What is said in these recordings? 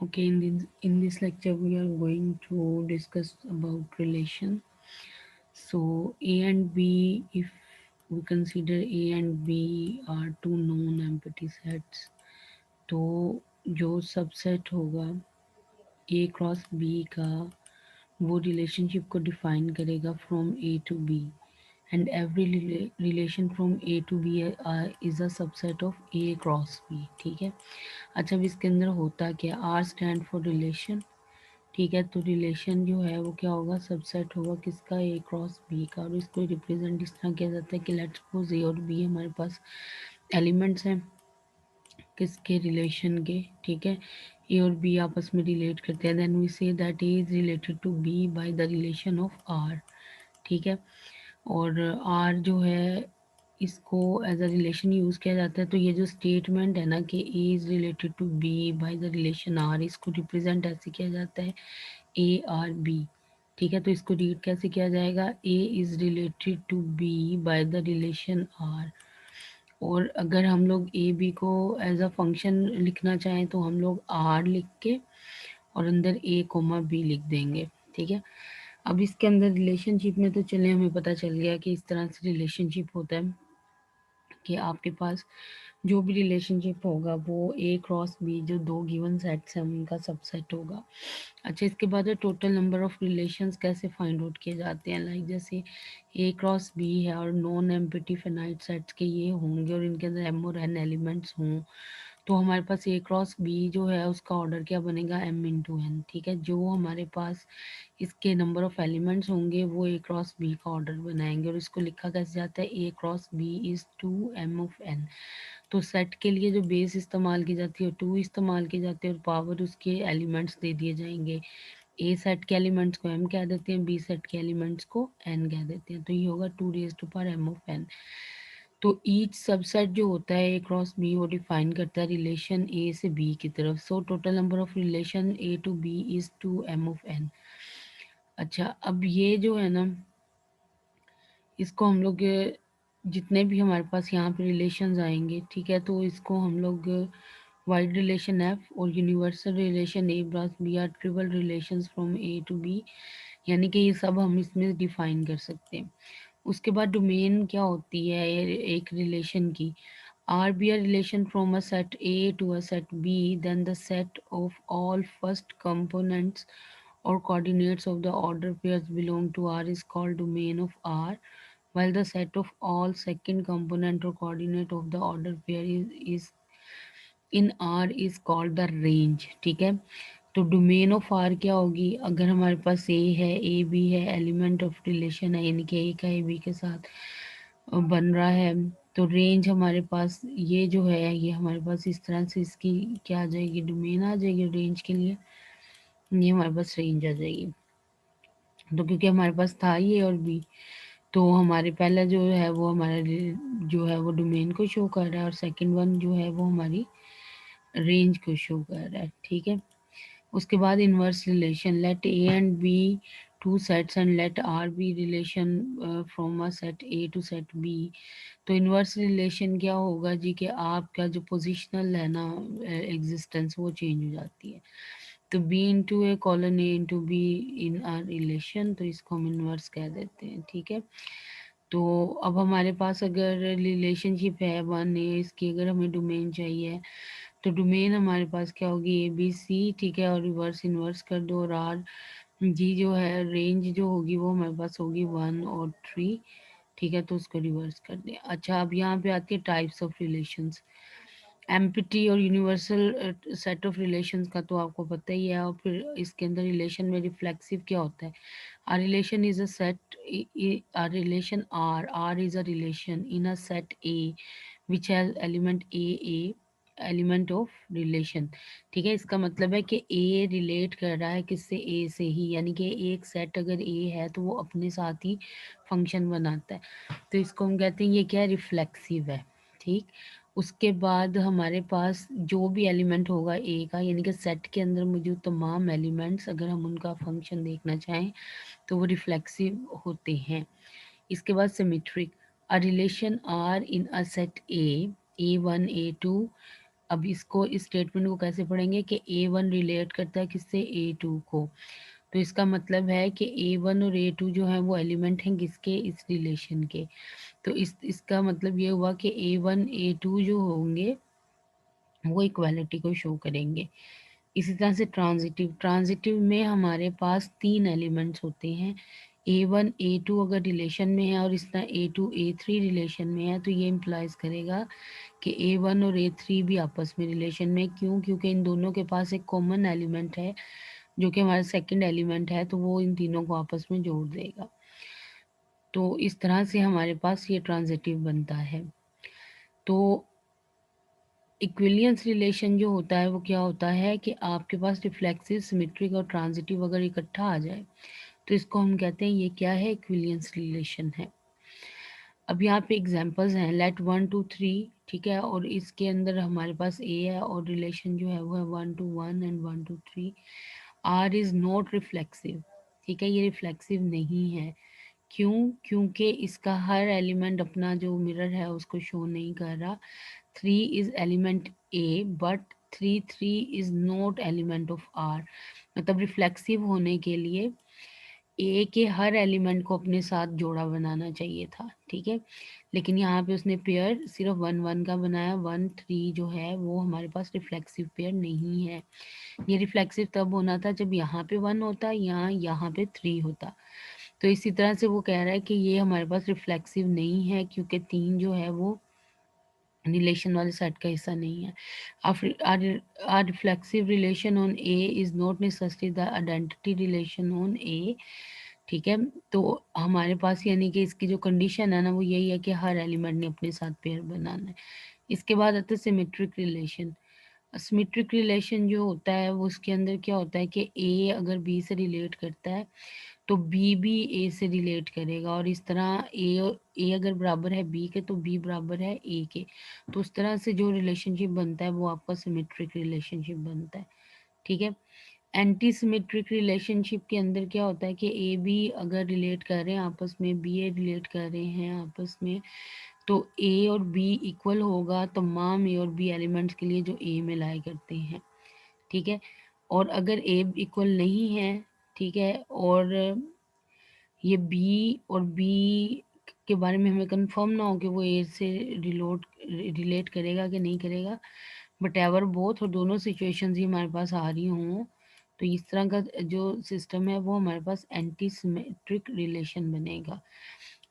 Okay, in this lecture we are going to discuss about relation. So A and B, if we consider A and B are two known empty sets, तो जो subset होगा A cross B का वो relationship को define करेगा from A to B, and every relation from A to B is a subset of A cross B. ठीक है. अच्छा, अब इसके अंदर होता क्या, R स्टैंड फॉर रिलेशन. ठीक है, तो रिलेशन जो है वो क्या होगा, सबसेट होगा किसका, ए क्रॉस बी का, और इसको रिप्रेजेंट इस तरह किया जाता है कि लेट्स सपोज ए और बी हमारे पास एलिमेंट्स हैं किसके, रिलेशन के. ठीक है, ए और बी आपस में रिलेट करते हैं, then we say that A is related to B by the relation of R. ठीक है, और आर जो है इसको एज अ रिलेशन यूज़ किया जाता है. तो ये जो स्टेटमेंट है ना कि A is related to B by the relation R, इसको रिप्रेजेंट ऐसे किया जाता है ए आर बी. ठीक है, तो इसको रीड कैसे किया जाएगा, A is related to B by the relation R. और अगर हम लोग ए बी को एज अ फंक्शन लिखना चाहें तो हम लोग आर लिख के और अंदर ए कोमा बी लिख देंगे. ठीक है, अब इसके अंदर रिलेशनशिप में तो चले हमें पता चल गया कि इस तरह से रिलेशनशिप होता है कि आपके पास जो भी रिलेशनशिप होगा वो ए क्रॉस बी, जो दो गिवन सेट्स हैं उनका सबसेट होगा. अच्छा, इसके बाद है टोटल नंबर ऑफ रिलेशंस कैसे फाइंड आउट किए जाते हैं. लाइक जैसे ए क्रॉस बी है और नॉन एम्प्टी फिनाइट सेट्स के ये होंगे और इनके अंदर एम और एन एलिमेंट्स हों, तो हमारे पास ए क्रॉस बी जो है उसका ऑर्डर क्या बनेगा, एम इंटू एन. ठीक है, जो हमारे पास इसके नंबर ऑफ एलिमेंट्स होंगे वो ए क्रॉस बी का ऑर्डर बनाएंगे, और इसको लिखा कैसे जाता है, A cross B is two M of N. तो सेट के लिए जो बेस इस्तेमाल की जाती है टू इस्तेमाल की जाती है और पावर उसके एलिमेंट्स दे दिए जाएंगे. ए सेट के एलिमेंट्स को एम कह देते हैं, बी सेट के एलिमेंट्स को एन कह देते हैं. तो ये होगा two raise to power M of N. तो ईच सबसेट जो होता है ए क्रॉस बी वो डिफाइन करता है रिलेशन ए से बी की तरफ. So total number of relation A to B is two M of N. अच्छा, अब ये जो है ना इसको हम लोग जितने भी हमारे पास यहाँ पे रिलेशंस आएंगे, ठीक है, तो इसको हम लोग वाइड रिलेशन एफ और universal relation A plus B are trivial relations from A to B, यानी कि ये सब हम इसमें डिफाइन कर सकते हैं. उसके बाद डोमेन क्या होती है एक रिलेशन की, R be a relation from a set A to a set B, then the set of all first components or coordinates of the order pairs belong to R is called domain of R, while the set of all second component or coordinate of the order pair is in are is called the range. ठीक है, तो domain of are क्या होगी, अगर हमारे पास ए है, A B है, element of relation है, यानी कि ए का ए बी के साथ बन रहा है, तो रेंज हमारे पास ये जो है ये हमारे पास इस तरह से इसकी क्या आ जाएगी, डोमेन आ जाएगी रेंज के लिए, ये हमारे पास रेंज आ जाएगी. तो क्योंकि हमारे पास था ये और बी, तो हमारे पहला जो है वो हमारा जो है वो डोमेन को शो कर रहा है, और सेकंड वन जो है वो हमारी रेंज को शो कर रहा है. ठीक है, उसके बाद inverse relation, let A and B two sets and let R be relation from a set A to set B. तो इनवर्स रिलेशन क्या होगा जी, कि आपका जो पोजिशनल है ना एग्जिस्टेंस वो चेंज हो जाती है. तो B into A colon A into B in R relation, तो इसको हम इनवर्स कह देते हैं. ठीक है, तो अब हमारे पास अगर रिलेशनशिप है वन ए, इसकी अगर हमें डोमेन चाहिए तो डोमेन हमारे पास क्या होगी, ए बी सी. ठीक है, और रिवर्स इन्वर्स कर दो, और आर जी जो है रेंज जो होगी वो हमारे पास होगी 1 और 3. ठीक है, तो उसको रिवर्स कर दें. अच्छा, अब यहाँ पे आती है टाइप्स ऑफ रिलेशंस. एम्पिटी और यूनिवर्सल सेट ऑफ रिलेशंस का तो आपको पता ही है, और फिर इसके अंदर रिलेशन में रिफ्लेक्सिव क्या होता है. A relation is a set, a relation R is a relation in a set A which has element A element of relation. ठीक है, इसका मतलब है कि A रिलेट कर रहा है किससे, A से ही, यानी कि एक सेट अगर A है तो वो अपने साथ ही फंक्शन बनाता है. तो इसको हम कहते हैं ये क्या है, रिफ्लेक्सिव है. ठीक, उसके बाद हमारे पास जो भी एलिमेंट होगा ए का, यानी कि सेट के अंदर मौजूद तमाम एलिमेंट्स अगर हम उनका फंक्शन देखना चाहें तो वो रिफ्लेक्सिव होते हैं. इसके बाद symmetric, a relation R in a set A one A two अब इसको, इस स्टेटमेंट को कैसे पढ़ेंगे कि A1 रिलेट करता है किससे, A2 को। तो इसका मतलब है कि A1 और A2 जो है वो एलिमेंट हैं किसके, इस रिलेशन के। तो इसका मतलब ये हुआ कि A1 A2 जो होंगे वो इक्वालिटी को शो करेंगे। इसी तरह से ट्रांजिटिव, ट्रांजिटिव में हमारे पास तीन एलिमेंट्स होते हैं। A1 A2 अगर रिलेशन में है और इस तरह A2 A3 रिलेशन में है, तो ये इम्प्लाइज करेगा कि A1 और A3 भी आपस में रिलेशन में। क्यों? क्योंकि इन दोनों के पास एक कॉमन एलिमेंट है जो कि हमारा सेकंड एलिमेंट है, तो वो इन तीनों को आपस में जोड़ देगा। तो इस तरह से हमारे पास ये ट्रांजिटिव बनता है। तो इक्विलियंस रिलेशन जो होता है वो क्या होता है कि आपके पास रिफ्लेक्सिव, सिमेट्रिक और ट्रांजिटिव अगर इकट्ठा आ जाए तो इसको हम कहते हैं, ये क्या है, इक्विलियंस रिलेशन है। अब यहाँ पे एग्जांपल्स हैं, लेट 1 to 3, ठीक है, और इसके अंदर हमारे पास ए है और रिलेशन जो है वो है 1 to 1 and 1 to 3। R is not reflexive, ठीक है, ये रिफ्लेक्सिव नहीं है। क्यों? क्योंकि इसका हर एलिमेंट अपना जो मिरर है उसको शो नहीं कर रहा। 3 is element A, but 3 is not element of R. मतलब रिफ्लेक्सिव होने के लिए ए के हर एलिमेंट को अपने साथ जोड़ा बनाना चाहिए था, ठीक है, लेकिन यहाँ पे उसने पेयर सिर्फ 1 1 का बनाया। 1 3 जो है वो हमारे पास रिफ्लेक्सिव पेयर नहीं है। ये रिफ्लेक्सिव तब होना था जब यहाँ पे 1 होता, यहाँ पे 3 होता। तो इसी तरह से वो कह रहा है कि ये हमारे पास रिफ्लेक्सिव नहीं है क्योंकि 3 जो है वो रिलेशन वाले सेट का हिस्सा नहीं है। R reflexive relation on A is not necessary the identity relation on A, ठीक है। तो हमारे पास यानी कि इसकी जो कंडीशन है ना वो यही है कि हर एलिमेंट ने अपने साथ पेयर बनाना है। इसके बाद आता है सिमेट्रिक रिलेशन। सिमेट्रिक रिलेशन जो होता है वो उसके अंदर क्या होता है कि ए अगर बी से रिलेट करता है तो बी भी ए से रिलेट करेगा, और इस तरह ए अगर बराबर है बी के तो बी बराबर है ए के। तो उस तरह से जो रिलेशनशिप बनता है वो आपका सिमेट्रिक रिलेशनशिप बनता है, ठीक है। एंटी सिमेट्रिक रिलेशनशिप के अंदर क्या होता है कि ए बी अगर रिलेट कर रहे हैं आपस में, बी ए रिलेट कर रहे हैं आपस में, तो ए और बी इक्वल होगा तमाम ए और बी एलिमेंट्स के लिए जो ए में लाया करते हैं, ठीक है। और अगर ए इक्वल नहीं है, ठीक है, और ये बी और बी के बारे में हमें कंफर्म ना हो कि वो ए से रिलेट करेगा कि नहीं करेगा, बट एवर बोथ, और दोनों सिचुएशंस ही हमारे पास आ रही हों, तो इस तरह का जो सिस्टम है वो हमारे पास एंटी सिमेट्रिक रिलेशन बनेगा।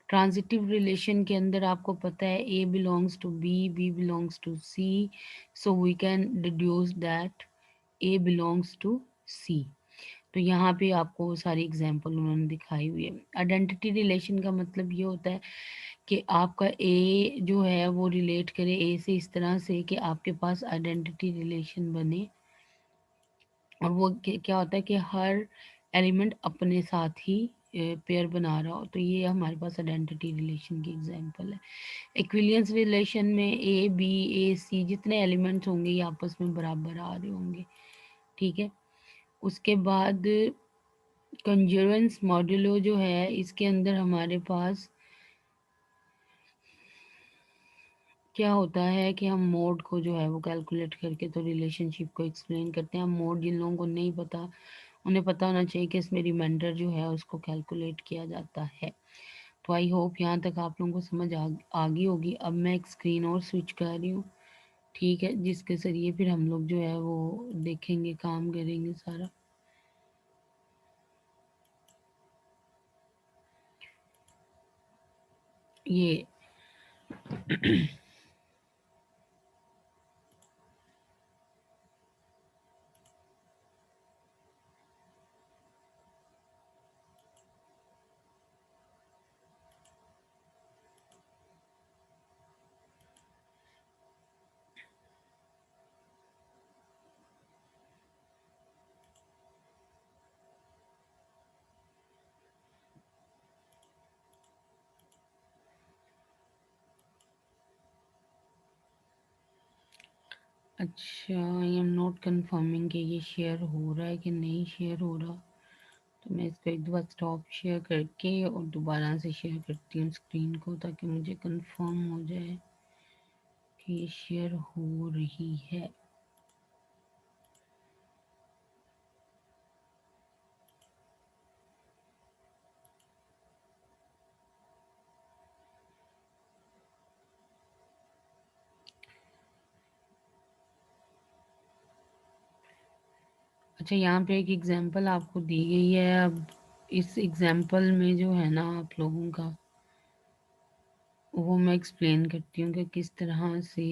ट्रांजिटिव रिलेशन के अंदर आपको पता है A belongs to B, B belongs to C, so we can deduce that A belongs to C. तो यहाँ पे आपको सारी एग्जाम्पल उन्होंने दिखाई हुई है। आइडेंटिटी रिलेशन का मतलब ये होता है कि आपका ए जो है वो रिलेट करे ए से इस तरह से कि आपके पास आइडेंटिटी रिलेशन बने, और वो क्या होता है कि हर एलिमेंट अपने साथ ही पेयर बना रहा हो, तो ये हमारे पास आइडेंटिटी रिलेशन की एग्जांपल है। इक्विलियंस रिलेशन में ए बी ए सी जितने एलिमेंट्स होंगे ये आपस में बराबर आ रहे होंगे, ठीक है। उसके बाद कंजर्वेंस मॉड्यूलो जो है इसके अंदर हमारे पास क्या होता है कि हम मोड को जो है वो कैलकुलेट करके तो रिलेशनशिप को एक्सप्लेन करते हैं। हम मोड जिन लोगों को नहीं पता उन्हें पता होना चाहिए कि इसमें रिमाइंडर जो है उसको कैलकुलेट किया जाता है। तो आई होप यहाँ तक आप लोगों को समझ आ गई होगी। अब मैं एक स्क्रीन और स्विच कर रही हूँ, ठीक है, जिसके ज़रिए फिर हम लोग जो है वो देखेंगे, काम करेंगे सारा। ये अच्छा, आई एम नॉट कंफर्मिंग कि ये शेयर हो रहा है कि नहीं शेयर हो रहा। तो मैं इसको एक दो बार स्टॉप शेयर करके और दोबारा से शेयर करती हूँ स्क्रीन को, ताकि मुझे कंफर्म हो जाए ये शेयर हो रही है। अच्छा, यहाँ पे एक एग्जांपल आपको दी गई है। अब इस एग्जांपल में जो है ना आप लोगों का, वो मैं एक्सप्लेन करती हूँ कि किस तरह से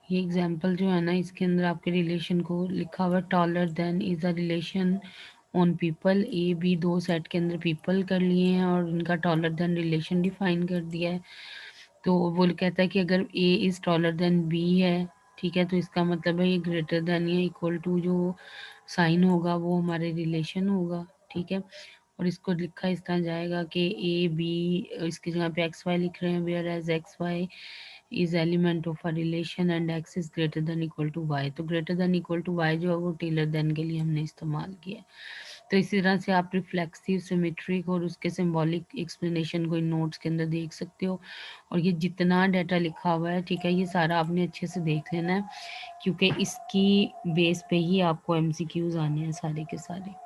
ये एग्जांपल जो है ना, इसके अंदर आपके रिलेशन को लिखा हुआ है। Taller than is a relation on people. A B दो सेट के अंदर पीपल कर लिए हैं और इनका टॉलर देन रिलेशन डिफाइन कर दिया है। तो वो कहता है कि अगर ए इज टॉलर देन बी है, ठीक है, तो इसका मतलब है ये ग्रेटर देन या इक्वल टू जो साइन होगा वो हमारे रिलेशन होगा, ठीक है। और इसको लिखा इस तरह जाएगा कि ए बी, इसकी जगह पे एक्स वाई लिख रहे हैं, whereas X Y is element of a relation and X is greater than equal to Y. तो greater than equal to Y जो है वो टेलर देन के लिए हमने इस्तेमाल किया है। तो इसी तरह से आप रिफ्लेक्सिव, सिमेट्रिक और उसके सिंबॉलिक एक्सप्लेनेशन को इन नोट्स के अंदर देख सकते हो। और ये जितना डाटा लिखा हुआ है, ठीक है, ये सारा आपने अच्छे से देख लेना है, क्योंकि इसकी बेस पे ही आपको एमसीक्यूज आने हैं सारे के सारे।